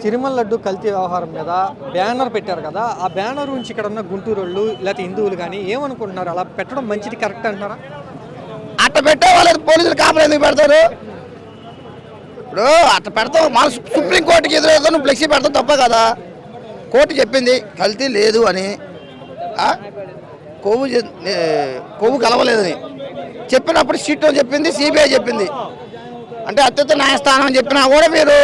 తిరుమల లడ్డు కల్తీ వ్యవహారం మీద బ్యానర్ పెట్టారు కదా, ఆ బ్యానర్ నుంచి ఇక్కడ ఉన్న గుంటూరు వాళ్ళు లేకపోతే హిందువులు కానీ ఏమనుకుంటున్నారు? అలా పెట్టడం మంచిది కరెక్ట్ అంటారా? అట్ట పెట్టే వాళ్ళకి పోలీసులు కాపలా ఎందుకు పెడతారు? ఇప్పుడు అట్ట పెడతావు, మన సుప్రీంకోర్టుకి ఎదురైతే నువ్వు ఫ్లెక్సీ పెడతావు తప్ప కదా. కోర్టు చెప్పింది కల్తీ లేదు అని, కొవ్వు కలవలేదని చెప్పినప్పుడు సిట్ చెప్పింది, సిబిఐ చెప్పింది. అంటే అత్యున్నత న్యాయస్థానం చెప్పినా కూడా మీరు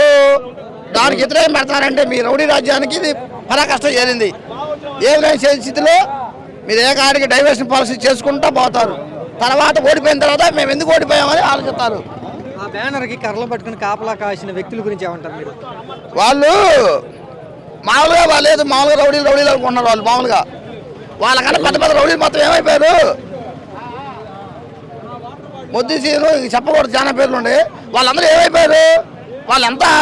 దానికి వ్యతిరేకం పెడతారంటే మీ రౌడీ రాజ్యానికి ఇది పరాకష్టం చేరింది. ఏమైనా స్థితిలో మీరు ఏకాడికి డైవర్షన్ పాలసీ చేసుకుంటూ పోతారు. తర్వాత ఓడిపోయిన తర్వాత మేము ఎందుకు ఓడిపోయామని ఆలోచిస్తారు. ఆ బ్యానర్కి కర్రలు పట్టుకుని కాపలా కాసిన వ్యక్తుల గురించి ఏమంటారు మీరు? వాళ్ళు మామూలుగా లేదు, మామూలుగా రౌడీలు అనుకుంటున్నారు. వాళ్ళు మామూలుగా వాళ్ళకన్నా పెద్ద పెద్ద రౌడీలు మొత్తం ఏమైపోయారు? మొద్దుసీను చెప్పకూడదు, చాలా పేర్లు ఉండే వాళ్ళందరూ ఏమైపోయారు? వాళ్ళంతా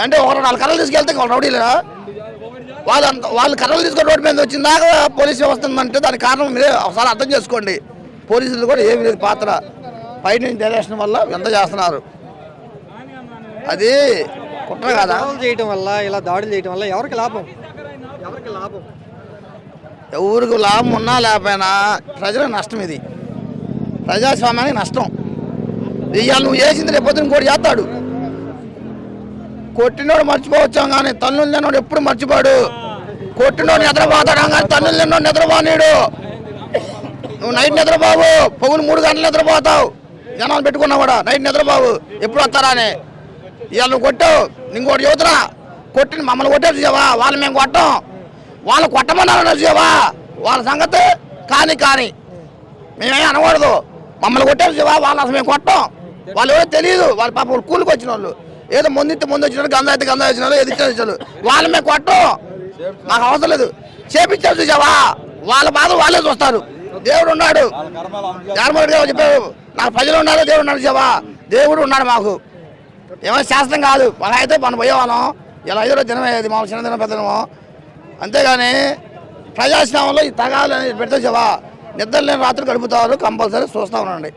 అంటే ఒక 4 కర్రలు తీసుకెళ్తే ఒక రౌడీలు వాళ్ళు కర్రలు తీసుకొని రోడ్డు మీద వచ్చిందాక పోలీసు వ్యవస్థ ఉందంటే దానికి కారణం మీరే ఒకసారి అర్థం చేసుకోండి. పోలీసులు కూడా ఏమి లేదు పాత్ర, పై నుంచి డైరెక్షన్ వల్ల ఎంత చేస్తున్నారు. అది కుట్ర కదా. చేయడం వల్ల ఇలా దాడులు చేయడం వల్ల ఎవరికి లాభం? ఎవరికి లాభం ఉన్నా లేకపోయినా ప్రజలకు నష్టం. ఇది ప్రజాస్వామ్యానికి నష్టం. ఇవాళ నువ్వు చేసింది రేపు ఇంకోటి చేస్తాడు. కొట్టినోడు మర్చిపోవచ్చాం కానీ తన్నులు తిన్నోడు ఎప్పుడు మర్చిపోడు. కొట్టినోడు నిద్రపోతాడు కానీ తన్నులు తిన్నోడు నిద్రపోనీడు. నువ్వు నైట్ నిద్రపోవు, పొగులు 3 గంటలు నిద్రపోతావు. జనాలు పెట్టుకున్నా కూడా నైట్ నిద్రపోవు, ఎప్పుడు వస్తారా అని. ఇవాళ నువ్వు కొట్టావు, ఇంకోటి యువతరా కొట్టిన మమ్మల్ని కొట్టేది చూసావా, వాళ్ళు మేము కొట్టాం, వాళ్ళు కొట్టమన్నారు చూసావా, వాళ్ళ సంగతి కానీ మేమేం అనకూడదు. మమ్మల్ని కొట్టేది చూసావా, వాళ్ళు అసలు మేము కొట్టాం. వాళ్ళు ఎవరో తెలియదు, వాళ్ళ పాప కూలికి వచ్చిన వాళ్ళు, ఏదో ముందు వచ్చినారు, గంధ వచ్చిన వాళ్ళు, ఎదిచ్చారు. వాళ్ళు మేము కొట్టం, మాకు అవసరం లేదు. చేపించారు చూసావా, వాళ్ళ బాధ వాళ్ళే చూస్తారు. దేవుడు ఉన్నాడు, జగన్మోహన్ గారు చెప్పారు, నాకు ప్రజలు ఉన్నారు, దేవుడు ఉన్నాడు చూసావా, దేవుడు ఉన్నాడు. మాకు ఏమైనా శాస్త్రం కాదు, మన అయితే మనం పోయేవాళ్ళం. ఇలా 5 రోజు దినం అయ్యేది, మామూలు చిన్న దినం పెద్ద దినము. అంతేగాని ప్రజాస్వామ్యంలో ఈ తగాలు అనేది పెడితే చూసావా, నిద్ర లేని రాత్రులు గడుపుతారు. కంపల్సరీ చూస్తూ ఉండండి.